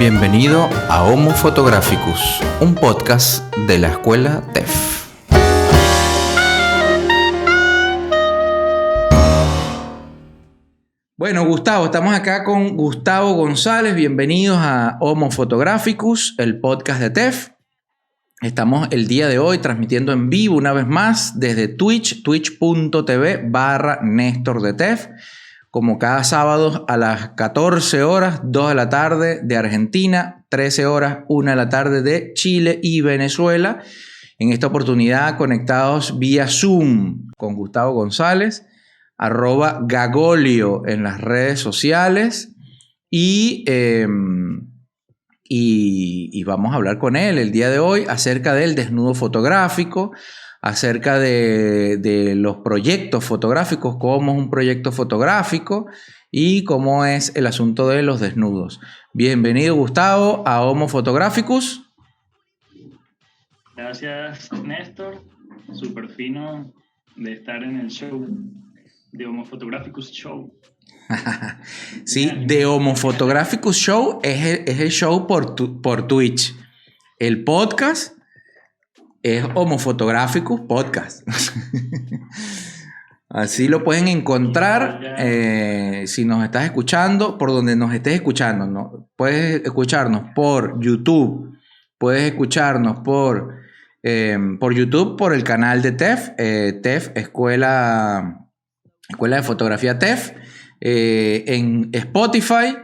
Bienvenido a Homo Photographicus, un podcast de la escuela TEF. Bueno, Gustavo, estamos acá con Gustavo González. Bienvenidos a Homo Photographicus, el podcast de TEF. Estamos el día de hoy transmitiendo en vivo una vez más desde Twitch, twitch.tv/Néstor de TEF. Como cada sábado a las 14 horas, 2 de la tarde de Argentina, 13 horas, 1 de la tarde de Chile y Venezuela. En esta oportunidad conectados vía Zoom con Gustavo González, @Gagolio en las redes sociales y vamos a hablar con él el día de hoy acerca del desnudo fotográfico, acerca de los proyectos fotográficos, cómo es un proyecto fotográfico y cómo es el asunto de los desnudos. Bienvenido, Gustavo, a Homo Photographicus. Gracias, Néstor. Súper fino de estar en el show de Homo Photographicus Show. Sí, de Homo Photographicus Show es el show por Twitch. El podcast es Homo Photographicus Podcast. Así lo pueden encontrar si nos estás escuchando, por donde nos estés escuchando, ¿no? Puedes escucharnos por YouTube, puedes escucharnos por YouTube, por el canal de TEF, TEF, Escuela de Fotografía TEF, en Spotify,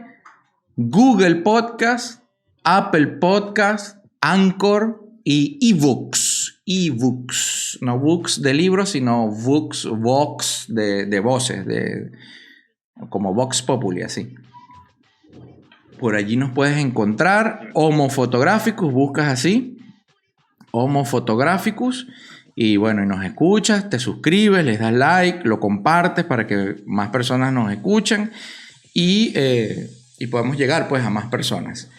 Google Podcast, Apple Podcast, Anchor y ebooks, no books de libros, sino vox de voces, como Vox Populi, así. Por allí nos puedes encontrar. Homo Photographicus, buscas así, Homo Photographicus, y bueno, y nos escuchas, te suscribes, les das like, lo compartes para que más personas nos escuchen y podemos llegar pues a más personas.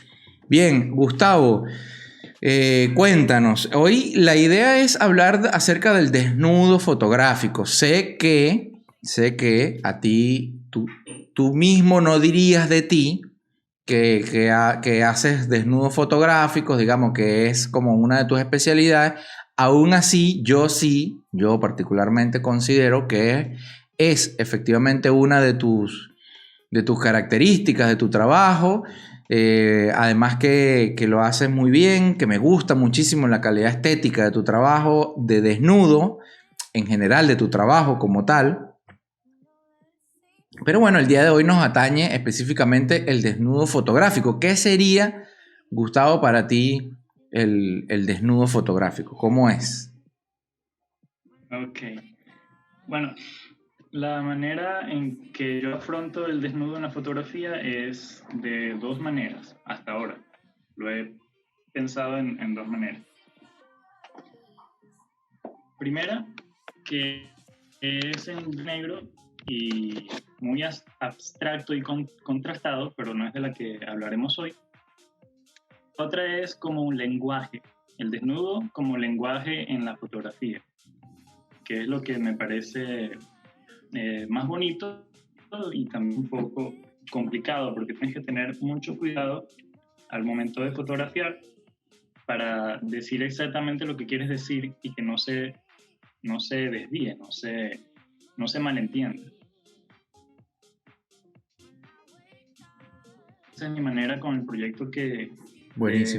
Bien, Gustavo, cuéntanos. Hoy la idea es hablar acerca del desnudo fotográfico. Sé que a ti, tú mismo no dirías de ti que haces desnudos fotográficos, digamos que es como una de tus especialidades. Aún así, yo particularmente considero que es efectivamente una de tus características de tu trabajo. Además que lo haces muy bien, que me gusta muchísimo la calidad estética de tu trabajo, de desnudo, en general de tu trabajo como tal. Pero bueno, el día de hoy nos atañe específicamente el desnudo fotográfico. ¿Qué sería, Gustavo, para ti el desnudo fotográfico? ¿Cómo es? Ok. Bueno, la manera en que yo afronto el desnudo en la fotografía es de dos maneras, hasta ahora. Lo he pensado en dos maneras. Primera, que es en negro y muy abstracto y contrastado, pero no es de la que hablaremos hoy. Otra es como un lenguaje, el desnudo como lenguaje en la fotografía, que es lo que me parece más bonito y también un poco complicado, porque tienes que tener mucho cuidado al momento de fotografiar para decir exactamente lo que quieres decir y que no se desvíe, no se malentienda. Esa es mi manera con el proyecto que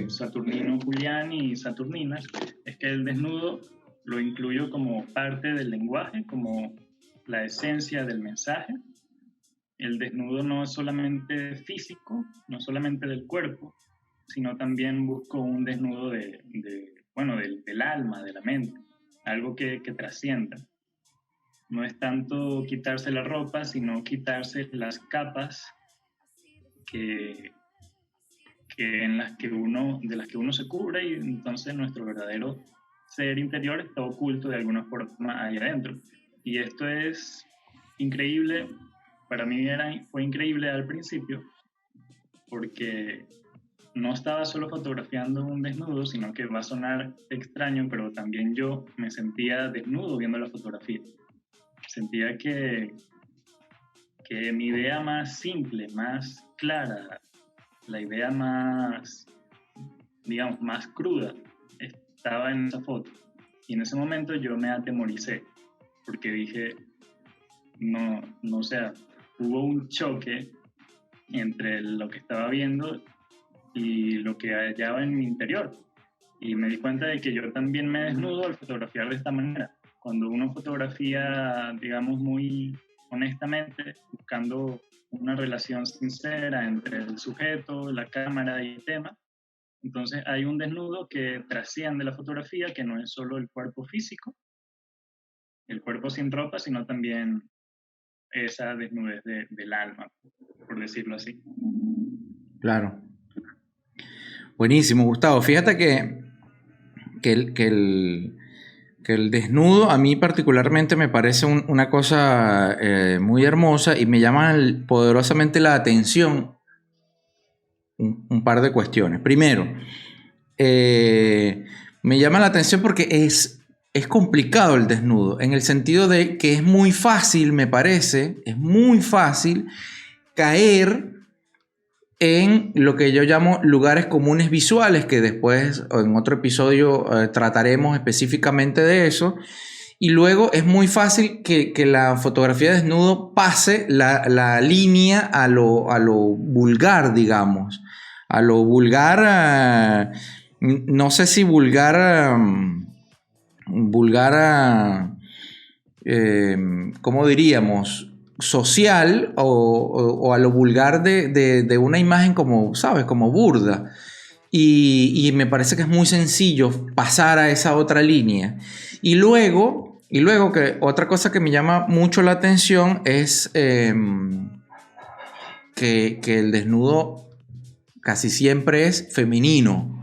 Saturnino Julián y Saturninas, es que el desnudo lo incluyo como parte del lenguaje, como la esencia del mensaje. El desnudo no es solamente físico, no solamente del cuerpo, sino también busco un desnudo del alma, de la mente, algo que trascienda. No es tanto quitarse la ropa, sino quitarse las capas de las que uno se cubre, y entonces nuestro verdadero ser interior está oculto de alguna forma ahí adentro. Y esto es increíble, para mí fue increíble al principio, porque no estaba solo fotografiando un desnudo, sino que va a sonar extraño, pero también yo me sentía desnudo viendo la fotografía. Sentía que mi idea más simple, más clara, la idea más, digamos, más cruda estaba en esa foto. Y en ese momento yo me atemoricé, porque dije, no, o sea, hubo un choque entre lo que estaba viendo y lo que hallaba en mi interior. Y me di cuenta de que yo también me desnudo al fotografiar de esta manera. Cuando uno fotografía, digamos, muy honestamente, buscando una relación sincera entre el sujeto, la cámara y el tema, entonces hay un desnudo que trasciende la fotografía, que no es solo el cuerpo físico, el cuerpo sin ropa, sino también esa desnudez del alma, por decirlo así. Claro. Buenísimo, Gustavo. Fíjate que el desnudo a mí particularmente me parece una cosa muy hermosa y me llama poderosamente la atención un par de cuestiones. Primero, me llama la atención porque es complicado el desnudo, en el sentido de que es muy fácil, me parece, es muy fácil caer en lo que yo llamo lugares comunes visuales, que después en otro episodio trataremos específicamente de eso. Y luego es muy fácil que la fotografía de desnudo pase la línea a lo vulgar, digamos. A lo vulgar, no sé si vulgar, ¿cómo diríamos? Social o a lo vulgar de una imagen como, ¿sabes? Como burda. Y me parece que es muy sencillo pasar a esa otra línea. Y luego que otra cosa que me llama mucho la atención es que el desnudo casi siempre es femenino,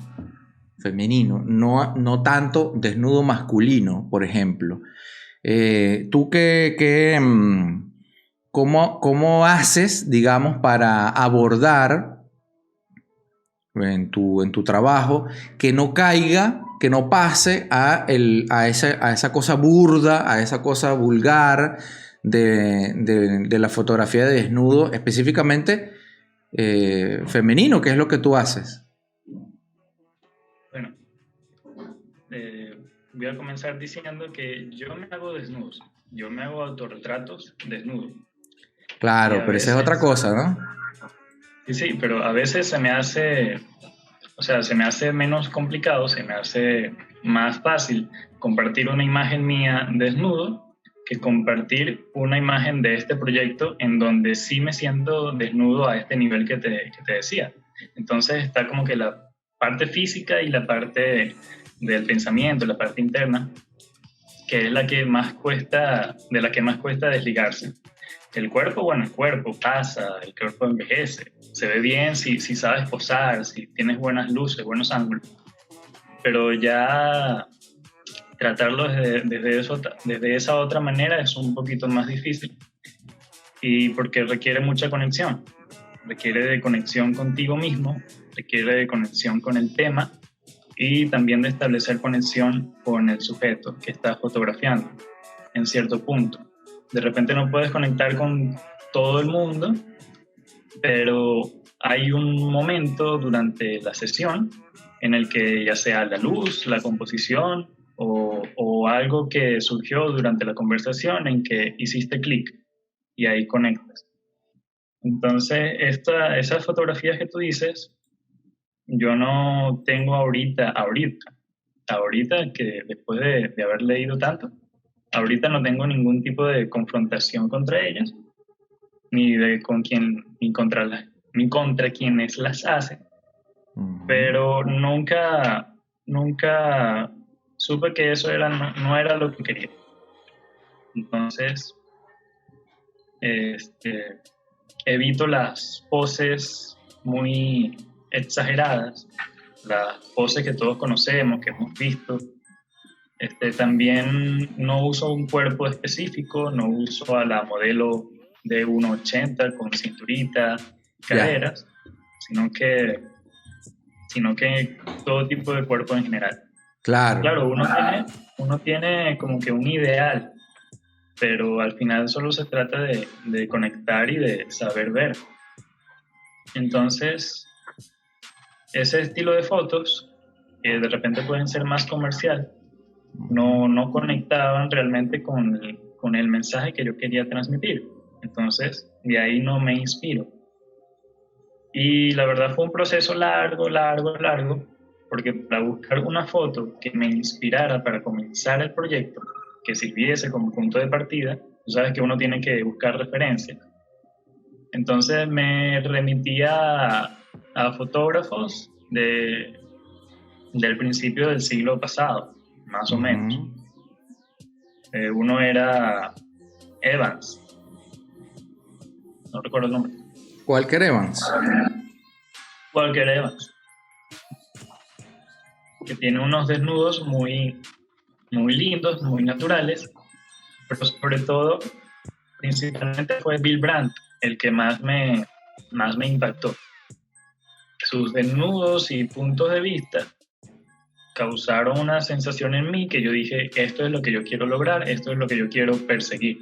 no tanto desnudo masculino, por ejemplo. ¿Tú cómo haces, digamos, para abordar en tu trabajo que no caiga, que no pase a esa cosa burda, a esa cosa vulgar de la fotografía de desnudo, específicamente femenino, que es lo que tú haces? Bueno, voy a comenzar diciendo que yo me hago desnudos, yo me hago autorretratos desnudo. Claro, pero esa es otra cosa, ¿no? Sí, pero a veces se me hace menos complicado, se me hace más fácil compartir una imagen mía desnudo que compartir una imagen de este proyecto en donde sí me siento desnudo a este nivel que te decía. Entonces está como que la parte física y la parte del pensamiento, la parte interna, que es la que más cuesta, de la que más cuesta desligarse. El cuerpo, bueno, el cuerpo pasa, el cuerpo envejece, se ve bien si sabes posar, si tienes buenas luces, buenos ángulos, pero ya tratarlo desde esa otra manera es un poquito más difícil, y porque requiere mucha conexión, requiere de conexión contigo mismo, requiere de conexión con el tema y también de establecer conexión con el sujeto que estás fotografiando en cierto punto. De repente no puedes conectar con todo el mundo, pero hay un momento durante la sesión en el que ya sea la luz, la composición o algo que surgió durante la conversación en que hiciste clic y ahí conectas. Entonces, esas fotografías que tú dices, yo no tengo ahorita que después de haber leído tanto, ahorita no tengo ningún tipo de confrontación contra ellas, ni contra quienes las hacen, pero nunca supe que eso no era lo que quería. Entonces, evito las poses muy exageradas, las poses que todos conocemos, que hemos visto. También no uso un cuerpo específico, no uso a la modelo de 1,80 con cinturita, caderas, sino que todo tipo de cuerpo en general. Claro, uno tiene como que un ideal, pero al final solo se trata de conectar y de saber ver. Entonces, ese estilo de fotos, que de repente pueden ser más comercial, no conectaban realmente con el mensaje que yo quería transmitir. Entonces, de ahí no me inspiro. Y la verdad fue un proceso largo, porque para buscar una foto que me inspirara para comenzar el proyecto, que sirviese como punto de partida, tú sabes que uno tiene que buscar referencias. Entonces me remitía a fotógrafos del principio del siglo pasado, más o menos. Uno era Evans, no recuerdo el nombre. Walker Evans. Walker Evans, que tiene unos desnudos muy, muy lindos, muy naturales, pero sobre todo, principalmente fue Bill Brandt el que más me impactó. Sus desnudos y puntos de vista causaron una sensación en mí que yo dije, esto es lo que yo quiero lograr, esto es lo que yo quiero perseguir.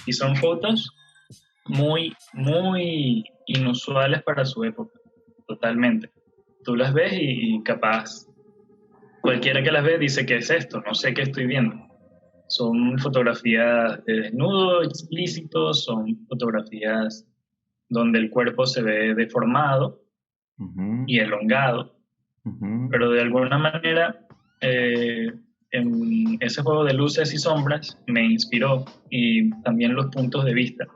Y son fotos muy, muy inusuales para su época, totalmente. Tú las ves y capaz cualquiera que las ve dice, ¿qué es esto? No sé qué estoy viendo. Son fotografías de desnudo explícitos, son fotografías donde el cuerpo se ve deformado y elongado, pero de alguna manera en ese juego de luces y sombras me inspiró, y también los puntos de vista.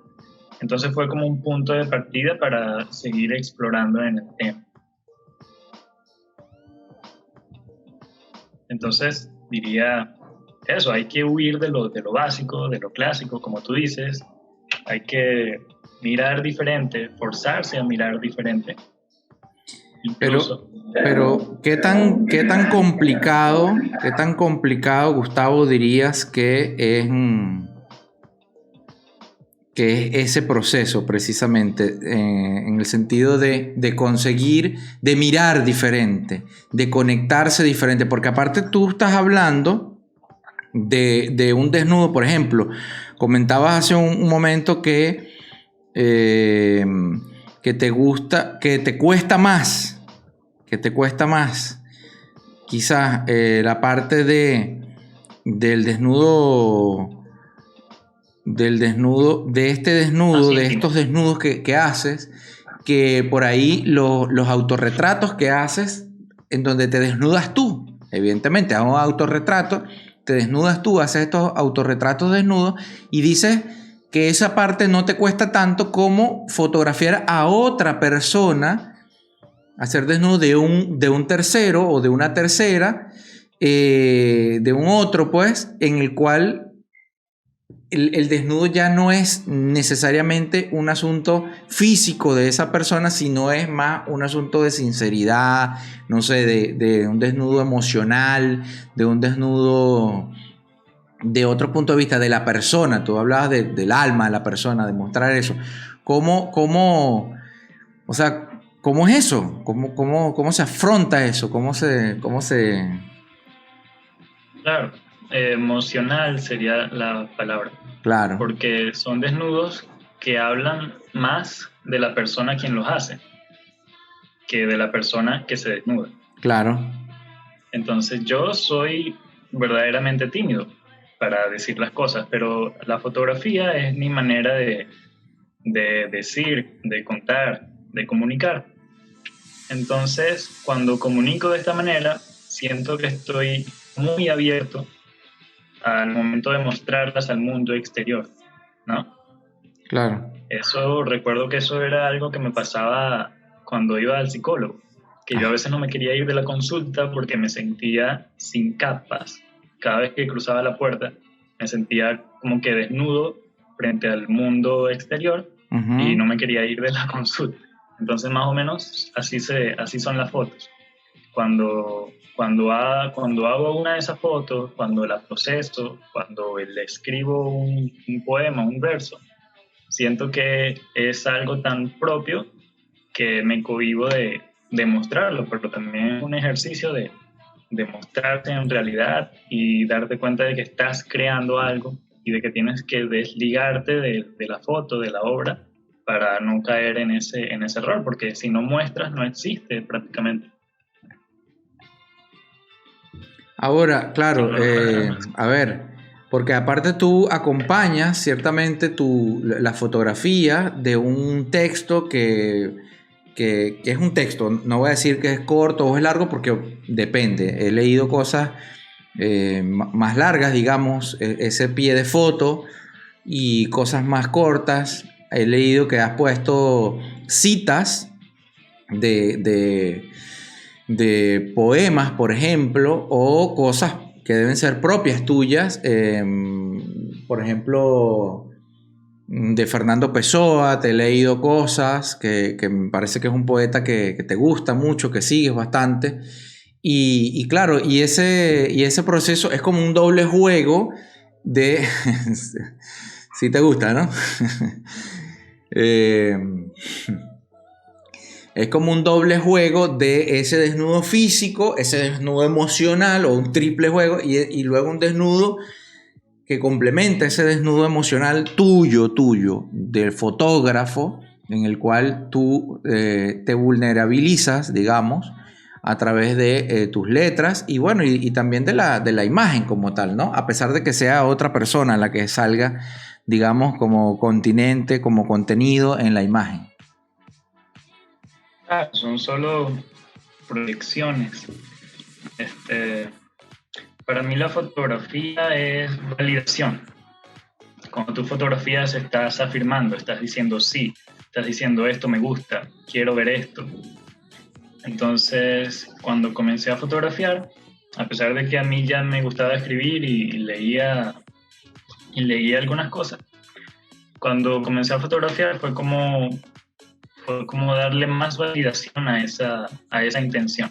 Entonces fue como un punto de partida para seguir explorando en el tema. Entonces diría eso, hay que huir de lo básico, de lo clásico, como tú dices. Hay que mirar diferente, forzarse a mirar diferente. Incluso, pero ¿qué tan complicado, Gustavo, dirías que es ese proceso precisamente, en el sentido de conseguir, de mirar diferente, de conectarse diferente? Porque aparte tú estás hablando de un desnudo, por ejemplo, comentabas hace un momento que te gusta, que te cuesta más quizás la parte del desnudo, de estos desnudos que haces, que por ahí los autorretratos que haces, en donde te desnudas tú, evidentemente, hago un autorretrato, te desnudas tú, haces estos autorretratos desnudos y dices que esa parte no te cuesta tanto como fotografiar a otra persona, hacer desnudo de un tercero o de una tercera, de un otro, pues, en el cual el desnudo ya no es necesariamente un asunto físico de esa persona, sino es más un asunto de sinceridad, no sé, de un desnudo emocional, de un desnudo de otro punto de vista de la persona. Tú hablabas del alma de la persona, de mostrar eso. O sea, ¿cómo es eso? ¿Cómo se afronta eso? ¿Cómo se...? Claro, emocional sería la palabra. Claro. Porque son desnudos que hablan más de la persona a quien los hace que de la persona que se desnuda. Claro. Entonces yo soy verdaderamente tímido para decir las cosas, pero la fotografía es mi manera de decir, de contar, de comunicar. Entonces, cuando comunico de esta manera, siento que estoy muy abierto al momento de mostrarlas al mundo exterior, ¿no? Claro. Recuerdo que eso era algo que me pasaba cuando iba al psicólogo, que yo a veces no me quería ir de la consulta porque me sentía sin capas. Cada vez que cruzaba la puerta, me sentía como que desnudo frente al mundo exterior y no me quería ir de la consulta. Entonces, más o menos, así son las fotos. Cuando hago una de esas fotos, cuando la proceso, cuando le escribo un poema, un verso, siento que es algo tan propio que me cohíbo de mostrarlo, pero también es un ejercicio de mostrarte en realidad y darte cuenta de que estás creando algo y de que tienes que desligarte de la foto, de la obra, para no caer en ese error, porque si no muestras, no existe prácticamente. Ahora, claro, a ver, porque aparte tú acompañas ciertamente la fotografía de un texto que es un texto. No voy a decir que es corto o es largo porque depende. He leído cosas más largas, digamos, ese pie de foto, y cosas más cortas. He leído que has puesto citas de poemas, por ejemplo, o cosas que deben ser propias tuyas. Por ejemplo, de Fernando Pessoa, te he leído cosas que me parece que es un poeta que te gusta mucho, que sigues bastante. Y claro, y ese proceso es como un doble juego de... si te gusta, ¿no? Es como un doble juego de ese desnudo físico, ese desnudo emocional, o un triple juego, y luego un desnudo que complementa ese desnudo emocional tuyo, del fotógrafo, en el cual tú te vulnerabilizas, digamos, a través de tus letras, y bueno, y también de la imagen como tal, ¿no? A pesar de que sea otra persona la que salga, digamos, como continente, como contenido en la imagen. Son solo proyecciones. Para mí la fotografía es validación. Cuando tú fotografías estás afirmando, estás diciendo sí, estás diciendo esto me gusta, quiero ver esto. Entonces, cuando comencé a fotografiar, a pesar de que a mí ya me gustaba escribir y leía algunas cosas, cuando comencé a fotografiar fue como darle más validación a esa intención.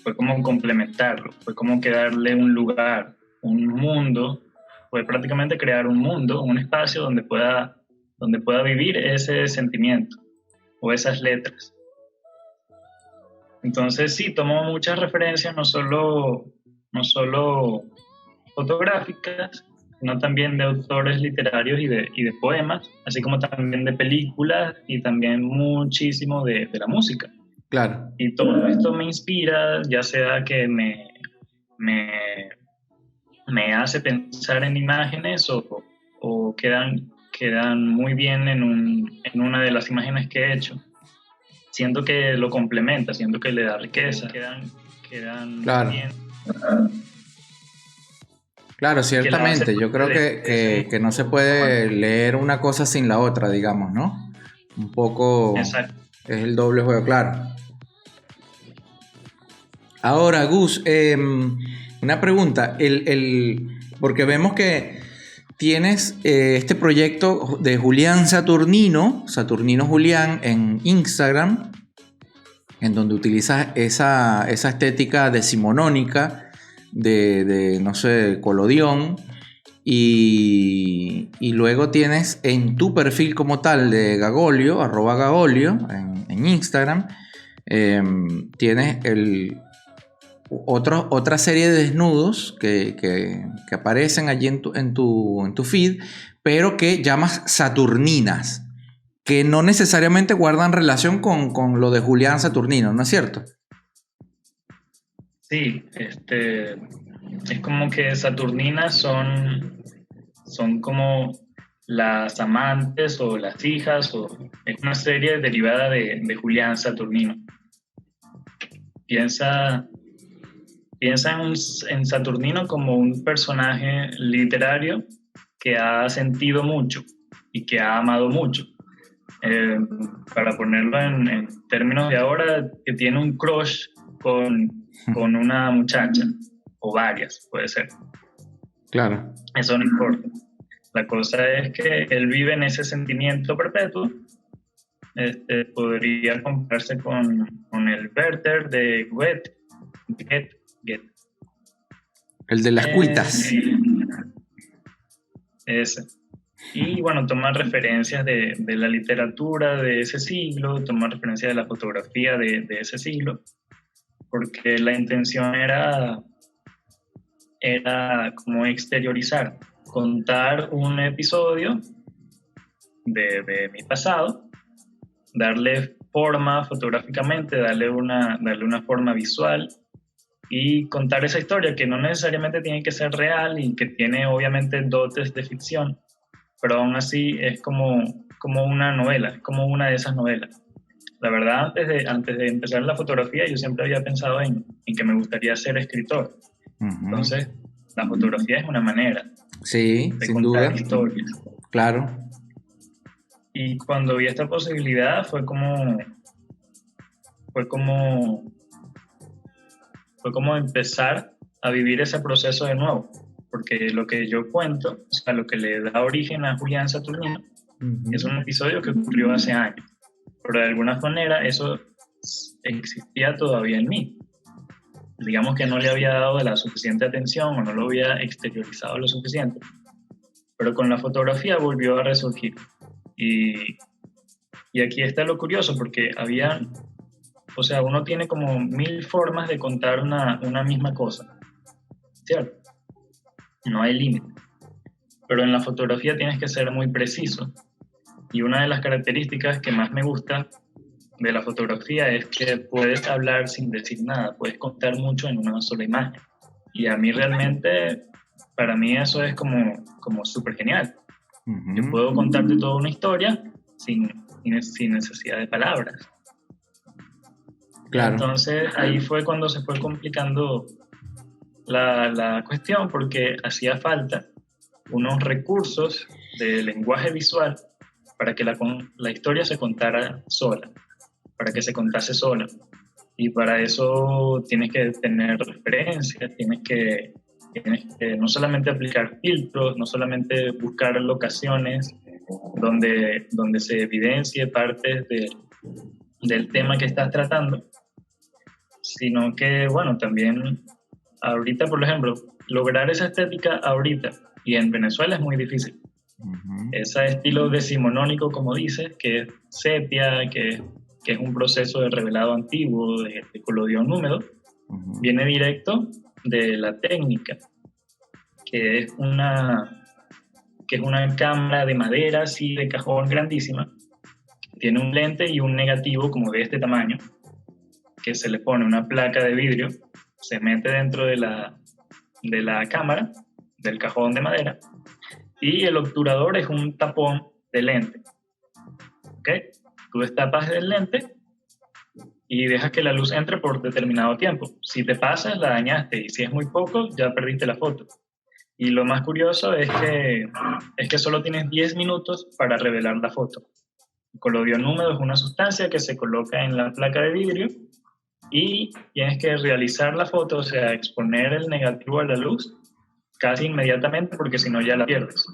Fue como complementarlo, fue como que darle un lugar, un mundo, fue prácticamente crear un mundo, un espacio donde pueda vivir ese sentimiento o esas letras. Entonces sí, tomo muchas referencias, no solo fotográficas, sino también de autores literarios y de poemas, así como también de películas y también muchísimo de la música. Claro. Y todo esto me inspira, ya sea que me hace pensar en imágenes o quedan muy bien en una de las imágenes que he hecho. Siento que lo complementa, siento que le da riqueza, quedan claro. bien. Claro, ciertamente. Yo creo que no se puede leer una cosa sin la otra, digamos, ¿no? Un poco. Exacto. Es el doble juego, claro. Ahora, Gus, una pregunta. Porque vemos que tienes este proyecto de Julián Saturnino Julián, en Instagram, en donde utilizas esa estética decimonónica de no sé, colodión, y luego tienes en tu perfil como tal de Gagolio, @Gagolio en Instagram, tienes otra serie de desnudos que aparecen allí en tu feed, pero que llamas Saturninas, que no necesariamente guardan relación con lo de Julián Saturnino, ¿no es cierto? Sí, es como que Saturninas son como las amantes o las hijas, es una serie derivada de Julián Saturnino. Piensa en Saturnino como un personaje literario que ha sentido mucho y que ha amado mucho. Para ponerlo en términos de ahora, que tiene un crush con una muchacha, o varias, puede ser. Claro. Eso no importa. La cosa es que él vive en ese sentimiento perpetuo. Podría compararse con el Werther de Goethe. El de las cuitas. Ese. Y bueno, tomar referencias de la literatura de ese siglo, tomar referencias de la fotografía de ese siglo, porque la intención era como exteriorizar, contar un episodio de mi pasado, darle forma fotográficamente, darle una forma visual y contar esa historia que no necesariamente tiene que ser real y que tiene obviamente dotes de ficción, pero aún así es como una novela, es como una de esas novelas. La verdad, antes de empezar la fotografía, yo siempre había pensado en que me gustaría ser escritor. Entonces, la fotografía es una manera de sin contar duda. Historias. Claro. Y cuando vi esta posibilidad fue como empezar a vivir ese proceso de nuevo. Porque lo que yo cuento, o sea, lo que le da origen a Julián Saturnino, es un episodio que ocurrió hace años. Pero de alguna manera eso existía todavía en mí. Digamos que no le había dado la suficiente atención o no lo había exteriorizado lo suficiente. Pero con la fotografía volvió a resurgir. Y aquí está lo curioso, porque uno tiene como 1000 formas de contar una misma cosa, ¿cierto? No hay límite. Pero en la fotografía tienes que ser muy preciso. Y una de las características que más me gusta de la fotografía es que puedes hablar sin decir nada, puedes contar mucho en una sola imagen. Y a mí realmente, para mí eso es como súper genial. Yo puedo contarte toda una historia sin necesidad de palabras. Claro. Entonces ahí fue cuando se fue complicando la cuestión, porque hacía falta unos recursos de lenguaje visual para que la historia se contara sola, para que se contase sola. Y para eso tienes que tener referencias, tienes que no solamente aplicar filtros, no solamente buscar locaciones donde se evidencie partes del tema que estás tratando, sino que, bueno, también ahorita, por ejemplo, lograr esa estética ahorita y en Venezuela es muy difícil. Ese estilo decimonónico, como dices, que es sepia, que es un proceso de revelado antiguo, de colodión húmedo, viene directo de la técnica, que es una cámara de madera, así de cajón grandísima, tiene un lente y un negativo como de este tamaño, que se le pone una placa de vidrio, se mete dentro de la cámara, del cajón de madera, y el obturador es un tapón de lente. ¿Ok? Tú destapas el lente y dejas que la luz entre por determinado tiempo. Si te pasas, la dañaste, y si es muy poco, ya perdiste la foto. Y lo más curioso es que solo tienes 10 minutos para revelar la foto. El colodión húmedo es una sustancia que se coloca en la placa de vidrio y tienes que realizar la foto, o sea, exponer el negativo a la luz casi inmediatamente, porque si no ya la pierdes.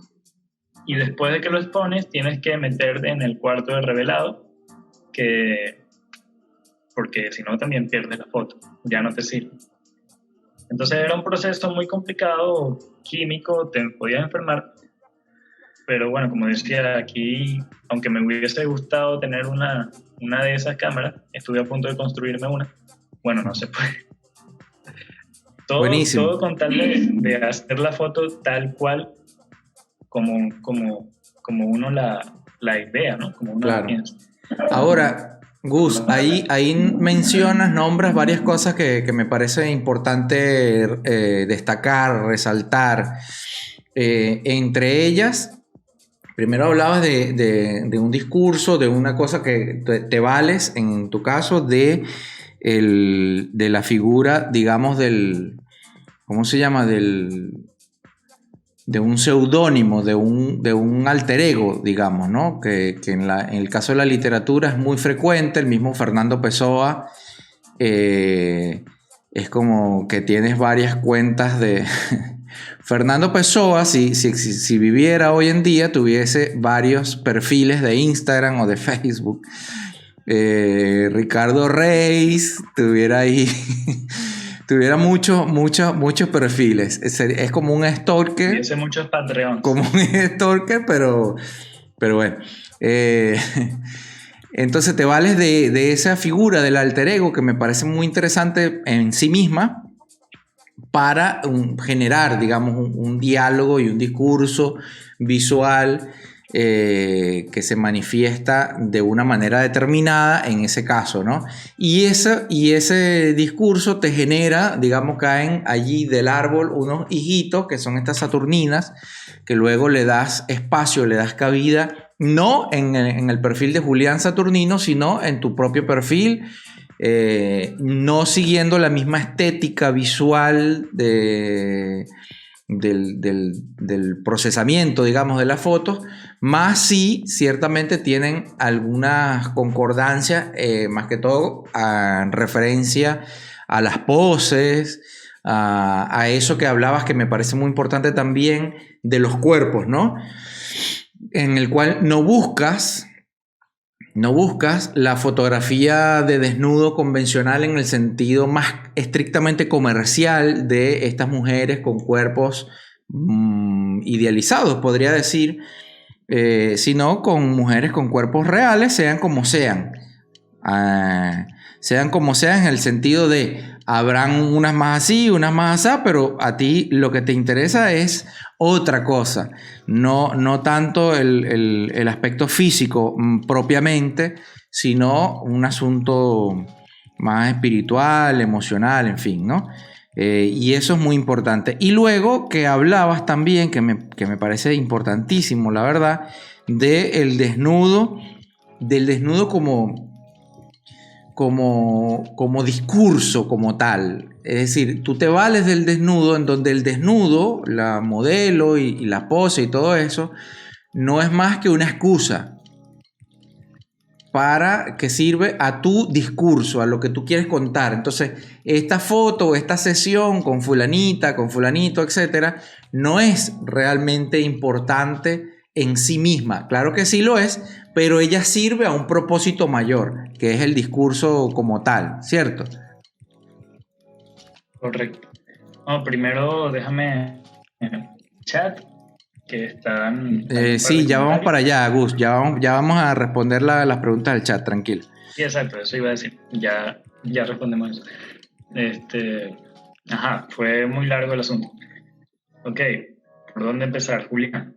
Y después de que lo expones, tienes que meterte en el cuarto de revelado, porque si no también pierdes la foto, ya no te sirve. Entonces era un proceso muy complicado, químico, te podías enfermar. Pero bueno, como decía, aquí, aunque me hubiese gustado tener una de esas cámaras, estuve a punto de construirme una. Bueno, no se puede. Todo con tal de hacer la foto tal cual como uno la idea, ¿no? Como uno la piensa. Ahora, Gus, ahí nombras varias cosas que me parece importante destacar, resaltar. Entre ellas, primero hablabas de un discurso, de una cosa que te vales, en tu caso, de la figura, digamos, ¿cómo se llama? De un seudónimo, de un alter ego, digamos, ¿no? Que en el caso de la literatura es muy frecuente. El mismo Fernando Pessoa es como que tienes varias cuentas de... Fernando Pessoa, si viviera hoy en día, tuviese varios perfiles de Instagram o de Facebook. Ricardo Reis tuviera ahí... tuviera muchos perfiles. Es como un stalker. Tuviese muchos Patreons. Como un stalker, pero bueno. Entonces te vales de esa figura del alter ego, que me parece muy interesante en sí misma, para generar, digamos, un diálogo y un discurso visual que se manifiesta de una manera determinada en ese caso, ¿no? Y ese discurso te genera, digamos, caen allí del árbol unos hijitos, que son estas saturninas, que luego le das espacio, le das cabida, no en el perfil de Julián Saturnino, sino en tu propio perfil, no siguiendo la misma estética visual del procesamiento, digamos, de las fotos, más sí, ciertamente tienen algunas concordancias, más que todo en referencia a las poses, a eso que hablabas, que me parece muy importante también, de los cuerpos, ¿no? En el cual no buscas la fotografía de desnudo convencional en el sentido más estrictamente comercial de estas mujeres con cuerpos idealizados, podría decir, sino con mujeres con cuerpos reales, sean como sean. Sean como sean en el sentido de habrán unas más así, unas más así, pero a ti lo que te interesa es otra cosa, no tanto el aspecto físico propiamente, sino un asunto más espiritual, emocional, en fin, ¿no? Y eso es muy importante. Y luego que hablabas también, que me parece importantísimo, la verdad, del desnudo como discurso, como tal. Es decir, tú te vales del desnudo, en donde el desnudo, la modelo y la pose y todo eso, no es más que una excusa para que sirve a tu discurso, a lo que tú quieres contar. Entonces, esta foto, esta sesión con fulanita, con fulanito, etcétera, no es realmente importante en sí misma. Claro que sí lo es, pero ella sirve a un propósito mayor, que es el discurso como tal, ¿cierto? Correcto. No, primero déjame chat que están... Sí, ya vamos para allá, Gus. Ya vamos a responder las preguntas del chat, tranquilo. Sí, exacto, eso iba a decir. Ya respondemos eso. Fue muy largo el asunto. Ok, ¿por dónde empezar, Julián?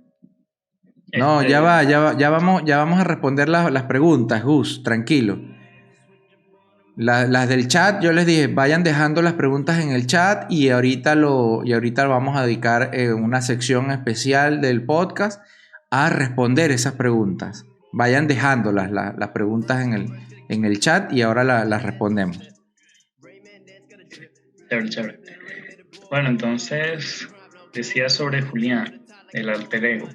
No, ya vamos a responder las preguntas, Gus, tranquilo. Las del chat, yo les dije, vayan dejando las preguntas en el chat y ahorita vamos a dedicar una sección especial del podcast a responder esas preguntas. Vayan dejándolas las preguntas en el chat y ahora las respondemos. Chévere. Bueno, entonces decía sobre Julián, el alter ego.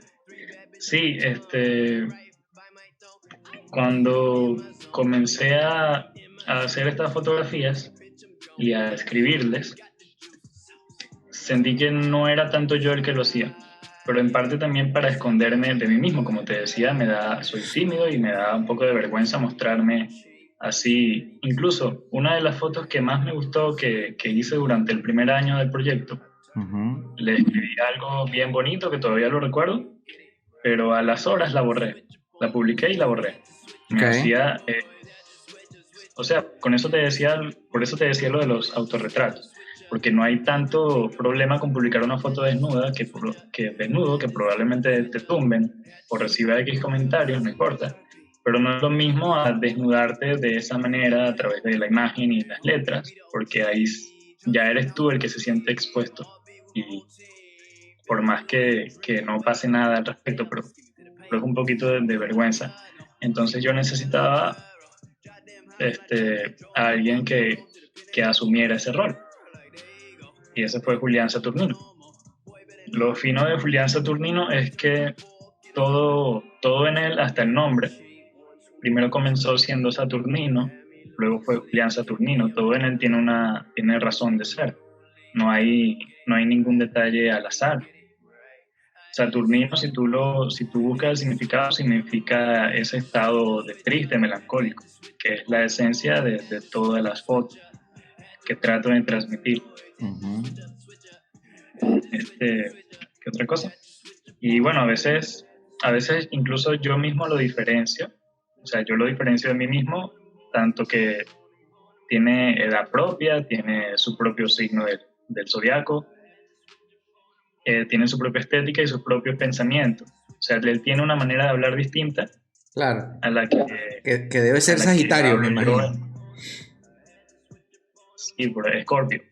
Sí, cuando comencé a hacer estas fotografías y a escribirles, sentí que no era tanto yo el que lo hacía, pero en parte también para esconderme de mí mismo. Como te decía, soy tímido y me da un poco de vergüenza mostrarme así. Incluso una de las fotos que más me gustó que hice durante el primer año del proyecto, le escribí algo bien bonito que todavía lo recuerdo, pero a las horas la borré. La publiqué y la borré. Me hacía... o sea, por eso te decía lo de los autorretratos, porque no hay tanto problema con publicar una foto desnuda que probablemente te tumben o reciba X comentarios, no importa, pero no es lo mismo a desnudarte de esa manera a través de la imagen y las letras, porque ahí ya eres tú el que se siente expuesto, y por más que no pase nada al respecto, pero es un poquito de vergüenza. Entonces yo necesitaba a alguien que asumiera ese rol. Y ese fue Julián Saturnino. Lo fino de Julián Saturnino es que todo en él, hasta el nombre, primero comenzó siendo Saturnino, luego fue Julián Saturnino. Todo en él tiene razón de ser. No hay ningún detalle al azar. Saturnino, si tú buscas el significado, significa ese estado de triste, melancólico, que es la esencia de todas las fotos que trato de transmitir. Uh-huh. ¿Qué otra cosa? Y bueno, a veces incluso yo mismo lo diferencio, o sea, yo lo diferencio de mí mismo, tanto que tiene edad propia, tiene su propio signo del zodiaco, tiene su propia estética y sus propios pensamientos. O sea, él tiene una manera de hablar distinta. Claro. A la que debe ser Sagitario, me imagino. Sí, por Escorpio.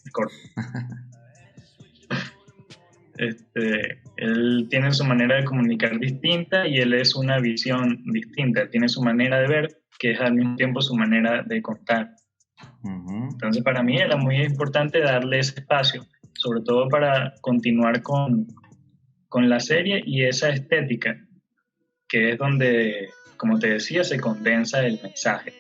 Él tiene su manera de comunicar distinta y él es una visión distinta. Él tiene su manera de ver, que es al mismo tiempo su manera de contar. Entonces, para mí era muy importante darle ese espacio, sobre todo para continuar con la serie y esa estética, que es donde, como te decía, se condensa el mensaje.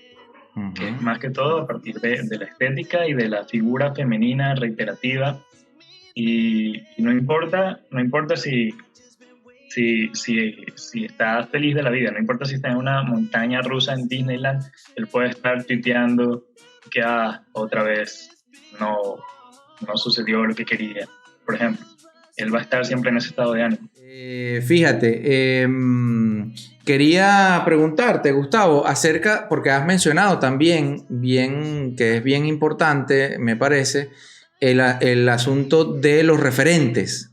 Que es más que todo a partir de la estética y de la figura femenina reiterativa. Y no importa si está feliz de la vida, no importa si está en una montaña rusa en Disneyland, él puede estar tuiteando que otra vez no sucedió lo que quería, por ejemplo. Él va a estar siempre en ese estado de ánimo. Fíjate, quería preguntarte, Gustavo, acerca, porque has mencionado también, que es bien importante, me parece, el asunto de los referentes.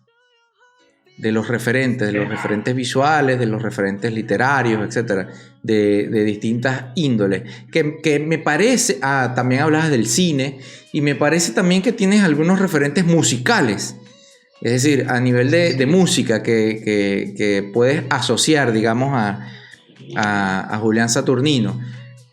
De los referentes visuales, de los referentes literarios, etcétera, de distintas índoles. Que me parece, también hablabas del cine, y me parece también que tienes algunos referentes musicales. Es decir, a nivel de música que puedes asociar, digamos, a Julián Saturnino.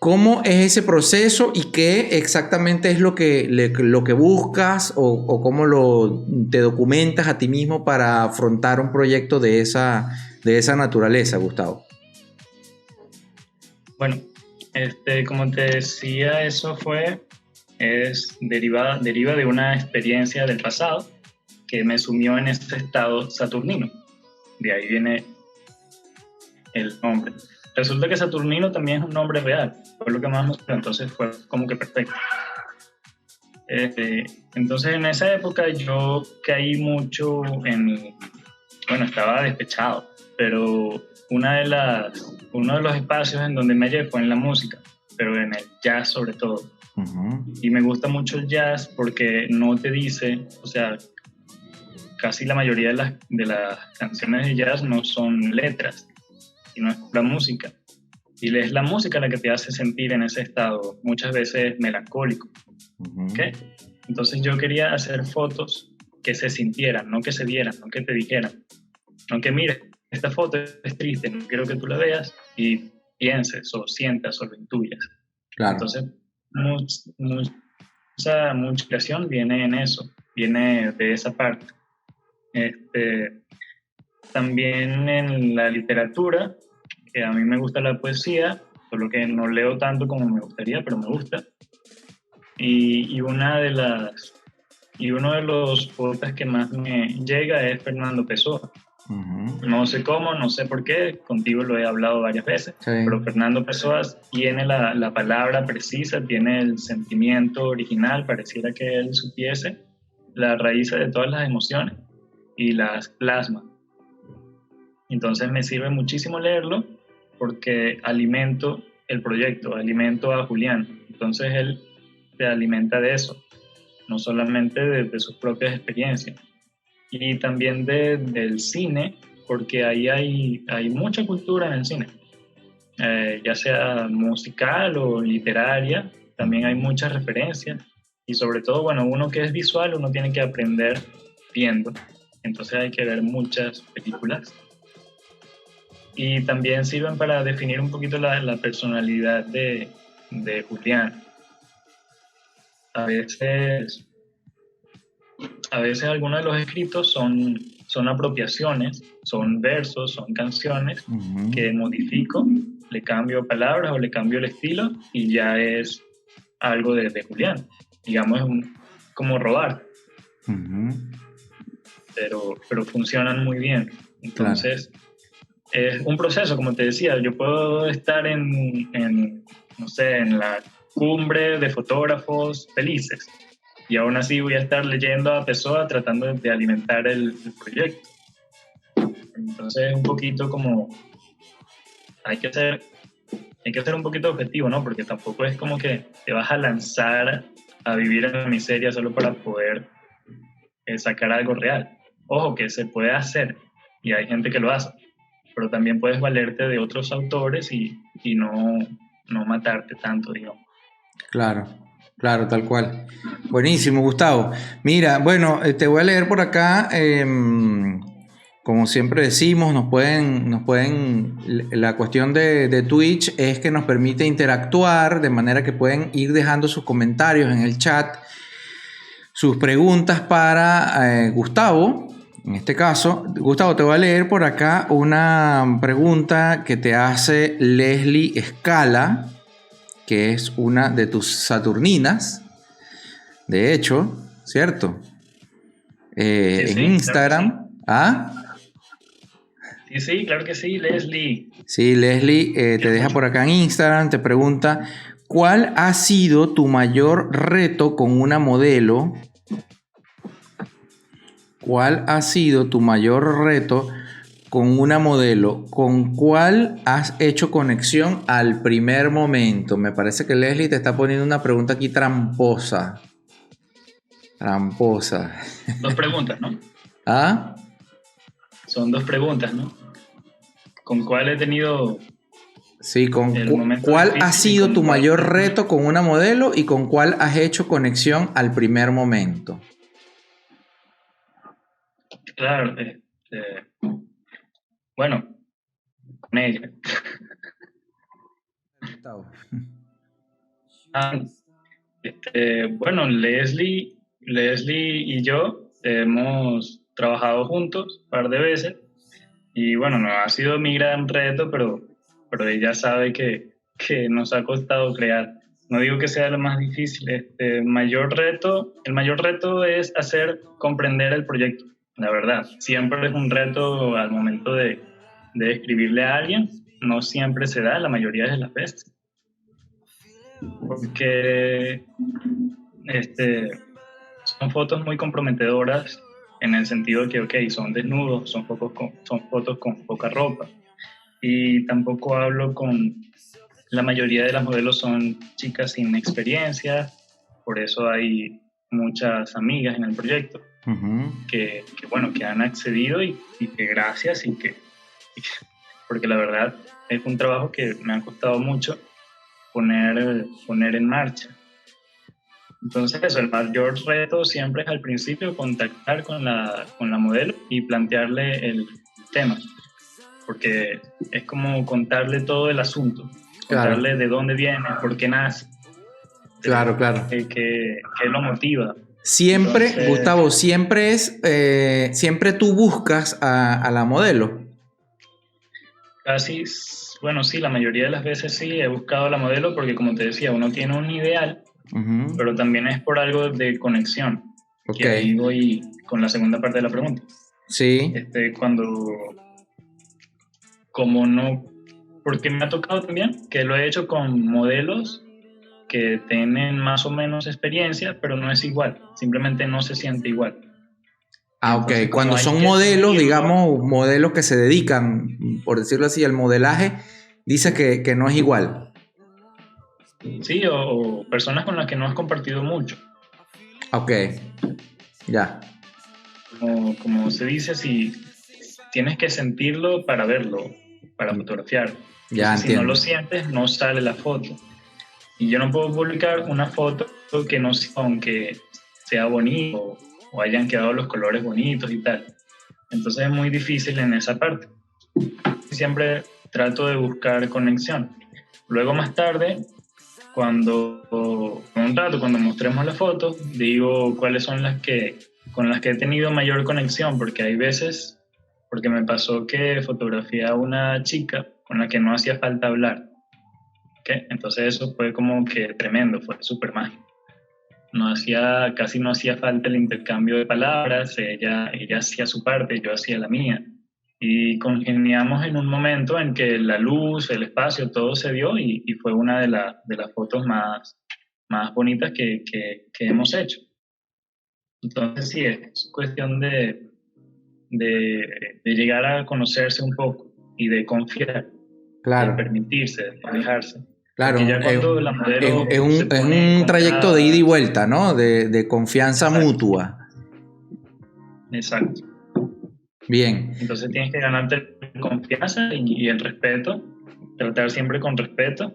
¿Cómo es ese proceso y qué exactamente es lo que buscas o cómo te documentas a ti mismo para afrontar un proyecto de esa naturaleza, Gustavo? Bueno, como te decía, deriva de una experiencia del pasado que me sumió en este estado saturnino. De ahí viene el nombre. Resulta que Saturnino también es un nombre real, fue lo que más me gustó, entonces fue como que perfecto. Entonces en esa época yo caí mucho estaba despechado, pero uno de los espacios en donde me hallé fue en la música, pero en el jazz sobre todo. Y me gusta mucho el jazz porque no te dice, o sea, casi la mayoría de las canciones de jazz no son letras, sino es la música. Y es la música la que te hace sentir en ese estado, muchas veces melancólico. ¿Okay? Entonces yo quería hacer fotos que se sintieran, no que se vieran, no que te dijeran. No que mires, esta foto es triste, no quiero que tú la veas y pienses o sientas o lo intuyas. Claro. Entonces, mucha inspiración viene en eso, viene de esa parte. También en la literatura, que a mí me gusta la poesía, solo que no leo tanto como me gustaría, pero me gusta. Y uno de los poetas que más me llega es Fernando Pessoa. No sé cómo, no sé por qué, contigo lo he hablado varias veces, pero Fernando Pessoa tiene la palabra precisa, tiene el sentimiento original, pareciera que él supiese la raíz de todas las emociones y las plasma. Entonces me sirve muchísimo leerlo porque alimento el proyecto, alimento a Julián. Entonces él se alimenta de eso, no solamente de sus propias experiencias. Y también del cine, porque ahí hay mucha cultura en el cine, ya sea musical o literaria, también hay muchas referencias. Y sobre todo, bueno, uno que es visual, uno tiene que aprender viendo. Entonces hay que ver muchas películas. Y también sirven para definir un poquito la personalidad de Julián. A veces algunos de los escritos son apropiaciones, son versos, son canciones que modifico, le cambio palabras o le cambio el estilo y ya es algo de Julián. Digamos, es como robar. Pero funcionan muy bien. Entonces, es un proceso, como te decía, yo puedo estar en la cumbre de fotógrafos felices y aún así voy a estar leyendo a Pessoa tratando de alimentar el proyecto. Entonces, un poquito como hay que ser un poquito objetivo, ¿no? Porque tampoco es como que te vas a lanzar a vivir en la miseria solo para poder sacar algo real. Ojo, que se puede hacer y hay gente que lo hace, pero también puedes valerte de otros autores y no matarte tanto, digamos. Claro, tal cual. Buenísimo, Gustavo. Mira, bueno, te voy a leer por acá. Como siempre decimos, la cuestión de Twitch es que nos permite interactuar, de manera que pueden ir dejando sus comentarios en el chat, sus preguntas para Gustavo. En este caso, Gustavo, te voy a leer por acá una pregunta que te hace Leslie Escala, que es una de tus saturninas, de hecho, ¿cierto? En Instagram. Claro que sí. ¿Ah? Sí, claro que sí, Leslie. Sí, Leslie te deja por acá en Instagram, te pregunta, ¿cuál ha sido tu mayor reto con una modelo? ¿Cuál ha sido tu mayor reto con una modelo? ¿Con cuál has hecho conexión al primer momento? Me parece que Leslie te está poniendo una pregunta aquí tramposa. Dos preguntas, ¿no? ¿Ah? Son dos preguntas, ¿no? ¿Con cuál he tenido... Sí, ¿cuál ha sido tu mayor reto con una modelo y con cuál has hecho conexión al primer momento? Claro, bueno, con ella. Bueno, Leslie y yo hemos trabajado juntos un par de veces y bueno, no ha sido mi gran reto, pero ella sabe que nos ha costado crear. No digo que sea lo más difícil. El mayor reto es hacer comprender el proyecto, la verdad. Siempre es un reto al momento de escribirle a alguien, no siempre se da, la mayoría de las veces. Porque son fotos muy comprometedoras en el sentido de que, ok, son desnudos, son fotos con poca ropa. Y tampoco hablo con... La mayoría de las modelos son chicas sin experiencia, por eso hay muchas amigas en el proyecto que han accedido y que gracias porque la verdad es un trabajo que me ha costado mucho poner en marcha. Entonces eso, el mayor reto siempre es al principio contactar con la modelo y plantearle el tema, porque es como contarle todo el asunto, contarle de dónde viene, por qué nace, claro. qué lo motiva. Siempre, entonces, Gustavo, siempre tú buscas a la modelo. Casi, bueno, sí, la mayoría de las veces sí he buscado a la modelo porque, como te decía, uno tiene un ideal, pero también es por algo de conexión. Okay. Que ahí voy con la segunda parte de la pregunta. Sí. Porque me ha tocado también que lo he hecho con modelos que tienen más o menos experiencia, pero no es igual, simplemente no se siente igual. Entonces, ok, cuando son modelos, digamos, modelos que se dedican, por decirlo así, al modelaje, dice que no es igual. Sí, o personas con las que no has compartido mucho. Ok, ya. Como se dice, si tienes que sentirlo para verlo, para fotografiarlo. Ya, si no lo sientes, no sale la foto. Y yo no puedo publicar una foto que no, aunque sea bonito o hayan quedado los colores bonitos y tal. Entonces es muy difícil en esa parte. Siempre trato de buscar conexión. Luego más tarde, cuando mostremos la foto, digo cuáles son con las que he tenido mayor conexión, porque hay veces, porque me pasó que fotografié a una chica con la que no hacía falta hablar. ¿Okay? Entonces eso fue como que tremendo, fue súper mágico. Casi no hacía falta el intercambio de palabras, ella hacía su parte, yo hacía la mía. Y congeniamos en un momento en que la luz, el espacio, todo se dio y fue una de las fotos más bonitas que hemos hecho. Entonces sí, es cuestión de llegar a conocerse un poco y de confiar, de permitirse, de manejarse. Claro, es un trayecto de ida y vuelta, ¿no? De confianza mutua. Exacto. Bien. Entonces tienes que ganarte confianza y el respeto, tratar siempre con respeto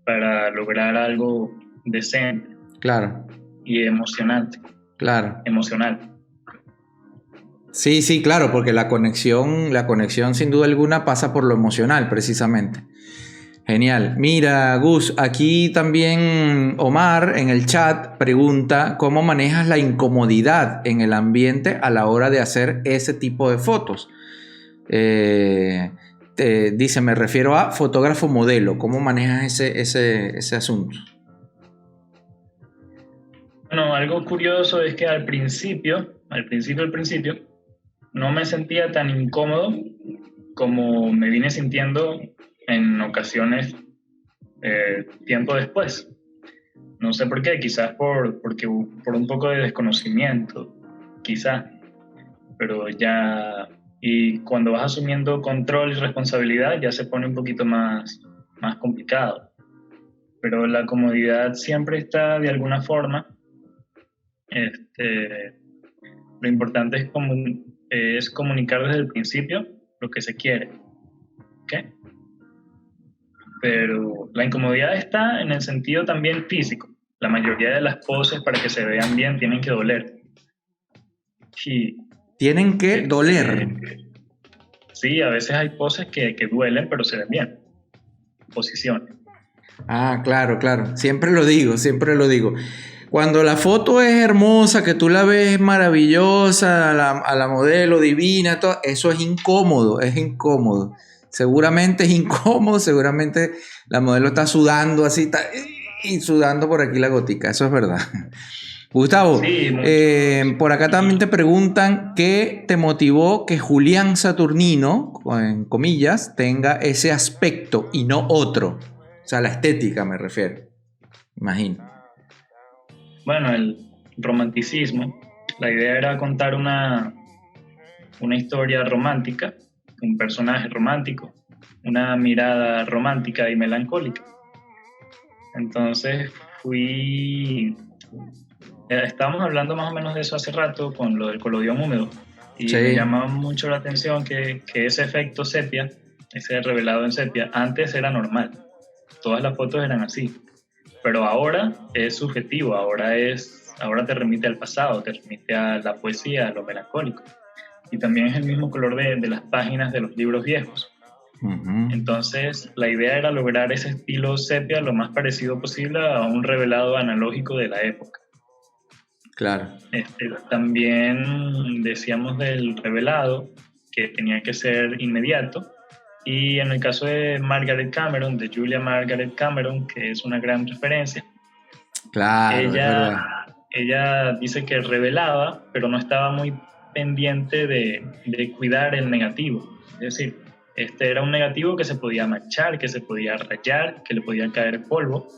para lograr algo decente. Claro. Y emocionante. Claro. Emocional. Sí, claro, porque la conexión sin duda alguna pasa por lo emocional, precisamente. Genial. Mira, Gus, aquí también Omar en el chat pregunta cómo manejas la incomodidad en el ambiente a la hora de hacer ese tipo de fotos. Dice, me refiero a fotógrafo modelo. ¿Cómo manejas ese asunto? Bueno, algo curioso es que al principio, no me sentía tan incómodo como me vine sintiendo en ocasiones tiempo después. No sé por qué, quizás por un poco de desconocimiento, quizás, pero ya, y cuando vas asumiendo control y responsabilidad ya se pone un poquito más complicado. Pero la comodidad siempre está de alguna forma. Lo importante es comunicar desde el principio lo que se quiere. ¿Okay? Pero la incomodidad está en el sentido también físico. La mayoría de las poses para que se vean bien tienen que doler. Tienen que doler. Sí, a veces hay poses que duelen, pero se ven bien. Posiciones. Ah, claro. Siempre lo digo. Cuando la foto es hermosa, que tú la ves maravillosa, a la modelo divina, todo, eso es incómodo. Seguramente es incómodo, seguramente la modelo está sudando así, y sudando por aquí la gotica, eso es verdad. Gustavo, sí, por acá también te preguntan qué te motivó que Julián Saturnino, en comillas, tenga ese aspecto y no otro. O sea, la estética me refiero, imagino. Bueno, el romanticismo, la idea era contar una historia romántica, un personaje romántico, una mirada romántica y melancólica. Entonces estábamos hablando más o menos de eso hace rato con lo del colodión húmedo y Sí. me llamaba mucho la atención que ese efecto sepia, ese revelado en sepia, antes era normal, todas las fotos eran así, pero ahora es subjetivo, ahora te remite al pasado, te remite a la poesía, a lo melancólico, y también es el mismo color de las páginas de los libros viejos. Uh-huh. Entonces, la idea era lograr ese estilo sepia lo más parecido posible a un revelado analógico de la época. Claro. También decíamos del revelado que tenía que ser inmediato, y en el caso de Margaret Cameron, de Julia Margaret Cameron, que es una gran referencia, claro, ella dice que revelaba, pero no estaba muy pendiente de cuidar el negativo. Es decir, este era un negativo que se podía manchar, que se podía rayar, que le podía caer polvo,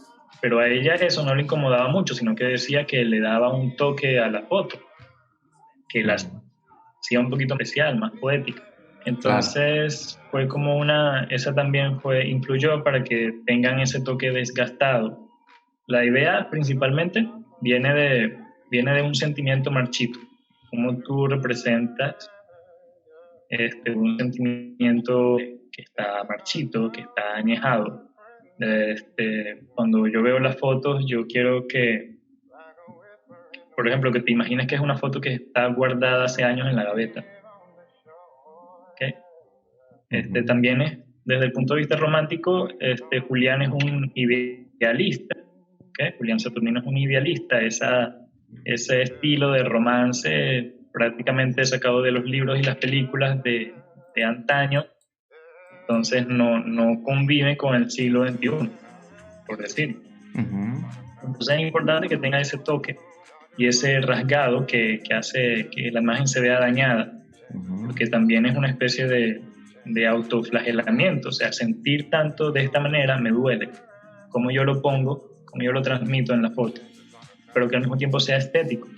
pero a ella eso no le incomodaba mucho, sino que decía que le daba un toque a la foto, que la hacía un poquito especial, más poética. Entonces fue como esa también influyó para que tengan ese toque desgastado. La idea principalmente viene de un sentimiento marchito, como tú representas un sentimiento que está marchito, que está añejado. Cuando yo veo las fotos, yo quiero que, por ejemplo, que te imagines que es una foto que está guardada hace años en la gaveta. ¿Okay? También es, desde el punto de vista romántico, Julián es un idealista. ¿Okay? Julián Saturnino es un idealista, ese estilo de romance prácticamente sacado de los libros y las películas de antaño, entonces no convive con el siglo XXI, por decirlo. Uh-huh. Entonces es importante que tenga ese toque y ese rasgado que hace que la imagen se vea dañada, uh-huh, porque también es una especie de autoflagelamiento, o sea, sentir tanto de esta manera me duele, como yo lo pongo, como yo lo transmito en la foto, pero que al mismo tiempo sea estético,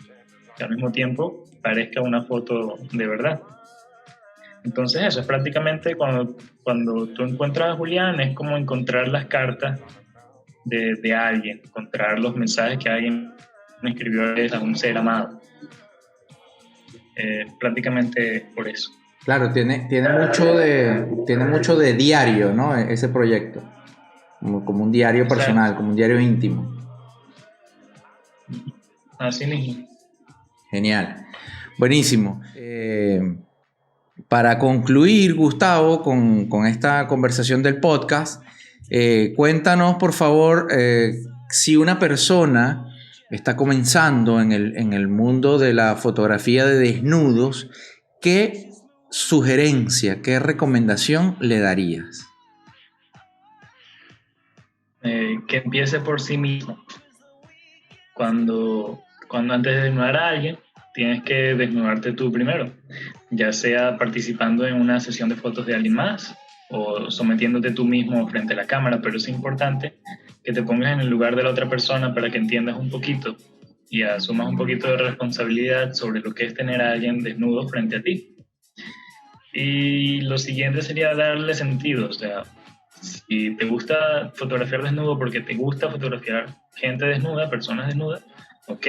que al mismo tiempo parezca una foto de verdad. Entonces eso es prácticamente cuando tú encuentras a Julián, es como encontrar las cartas de alguien, encontrar los mensajes que alguien me escribió a un ser amado. prácticamente por eso. Claro, tiene mucho de diario, ¿no? Ese proyecto. Como un diario personal, exacto, como un diario íntimo. Así mismo. Genial. Buenísimo. Para concluir, Gustavo, con esta conversación del podcast, cuéntanos, por favor, si una persona está comenzando en el mundo de la fotografía de desnudos, ¿qué sugerencia, qué recomendación le darías? Que empiece por sí mismo. Cuando antes de desnudar a alguien, tienes que desnudarte tú primero, ya sea participando en una sesión de fotos de alguien más o sometiéndote tú mismo frente a la cámara, pero es importante que te pongas en el lugar de la otra persona para que entiendas un poquito y asumas un poquito de responsabilidad sobre lo que es tener a alguien desnudo frente a ti. Y lo siguiente sería darle sentido, o sea, si te gusta fotografiar desnudo porque te gusta fotografiar gente desnuda, personas desnudas, ok,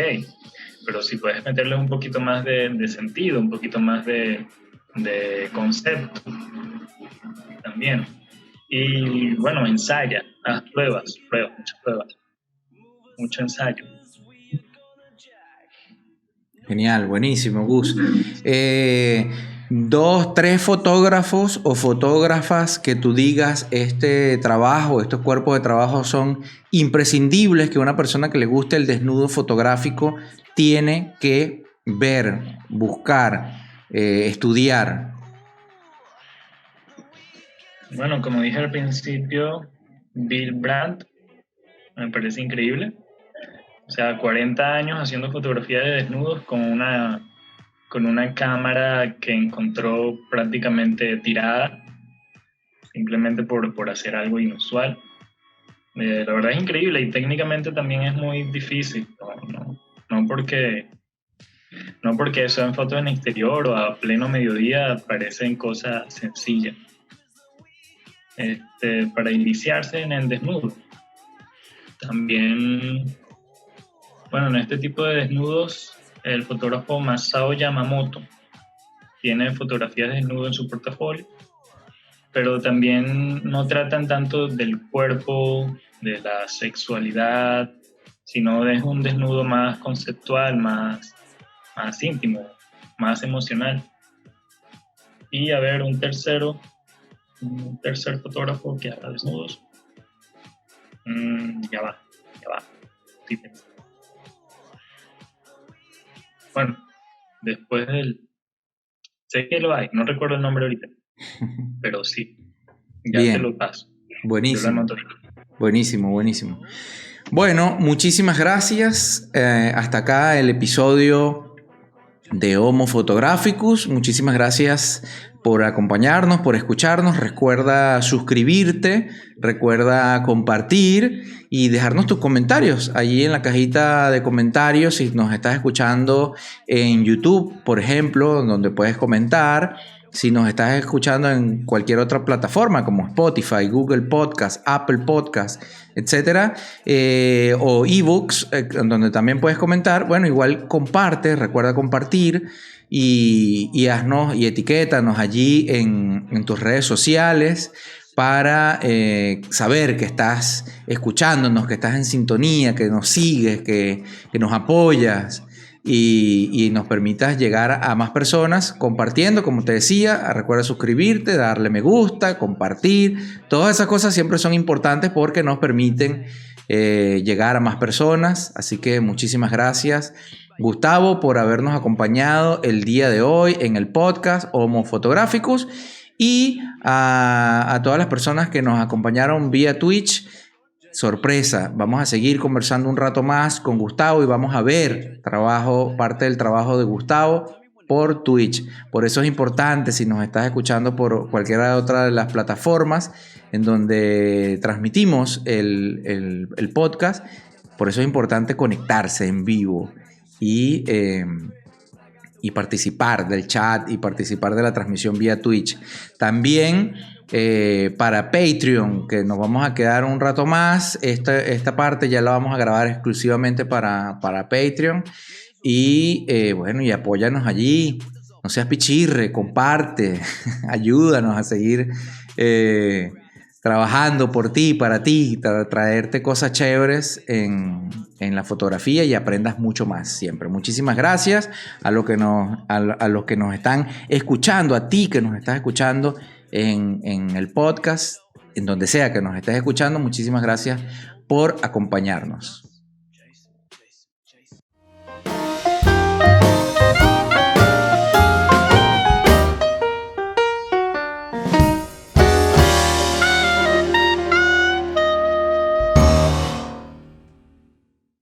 pero si puedes meterle un poquito más de sentido, un poquito más de concepto también. Y bueno, ensaya, haz pruebas, muchas pruebas, mucho ensayo. Genial, buenísimo, Gus. 2, 3 fotógrafos o fotógrafas que tú digas este trabajo, estos cuerpos de trabajo son imprescindibles, que una persona que le guste el desnudo fotográfico tiene que ver, buscar, estudiar. Bueno, como dije al principio, Bill Brandt me parece increíble. O sea, 40 años haciendo fotografía de desnudos con una cámara que encontró prácticamente tirada, simplemente por hacer algo inusual. La verdad es increíble y técnicamente también es muy difícil. No porque eso en fotos en exterior o a pleno mediodía parecen cosas sencillas. Para iniciarse en el desnudo. También, bueno, en este tipo de desnudos, el fotógrafo Masao Yamamoto tiene fotografías de desnudo en su portafolio, pero también no tratan tanto del cuerpo, de la sexualidad, sino es un desnudo más conceptual, más íntimo, más emocional. Y a ver, un tercer fotógrafo que haga desnudos. Ya va. Sí, bueno, después sé que lo hay, no recuerdo el nombre ahorita, pero sí, ya bien, te lo paso. Buenísimo. Buenísimo. Bueno, muchísimas gracias. Hasta acá el episodio de Homo Photographicus. Muchísimas gracias por acompañarnos, por escucharnos. Recuerda suscribirte, recuerda compartir y dejarnos tus comentarios allí en la cajita de comentarios si nos estás escuchando en YouTube, por ejemplo, donde puedes comentar. Si nos estás escuchando en cualquier otra plataforma como Spotify, Google Podcast, Apple Podcast, etcétera, o eBooks, donde también puedes comentar, bueno, igual comparte, recuerda compartir y haznos y etiquétanos allí en tus redes sociales para saber que estás escuchándonos, que estás en sintonía, que nos sigues, que nos apoyas. Y nos permitas llegar a más personas compartiendo, como te decía. Recuerda suscribirte, darle me gusta, compartir. Todas esas cosas siempre son importantes porque nos permiten llegar a más personas. Así que muchísimas gracias, Gustavo, por habernos acompañado el día de hoy en el podcast Homo Photographicus, y a todas las personas que nos acompañaron vía Twitch. Sorpresa, vamos a seguir conversando un rato más con Gustavo y vamos a ver parte del trabajo de Gustavo por Twitch. Por eso es importante, si nos estás escuchando por cualquiera de otras de las plataformas en donde transmitimos el podcast, por eso es importante conectarse en vivo y participar del chat y participar de la transmisión vía Twitch. También para Patreon, que nos vamos a quedar un rato más. Esta parte ya la vamos a grabar exclusivamente para Patreon. Y bueno, y apóyanos allí. No seas pichirre, comparte, ayúdanos a seguir trabajando por ti, para ti, traerte cosas chéveres en la fotografía y aprendas mucho más siempre. Muchísimas gracias a los que nos están escuchando, a ti que nos estás escuchando en el podcast, en donde sea que nos estés escuchando. Muchísimas gracias por acompañarnos.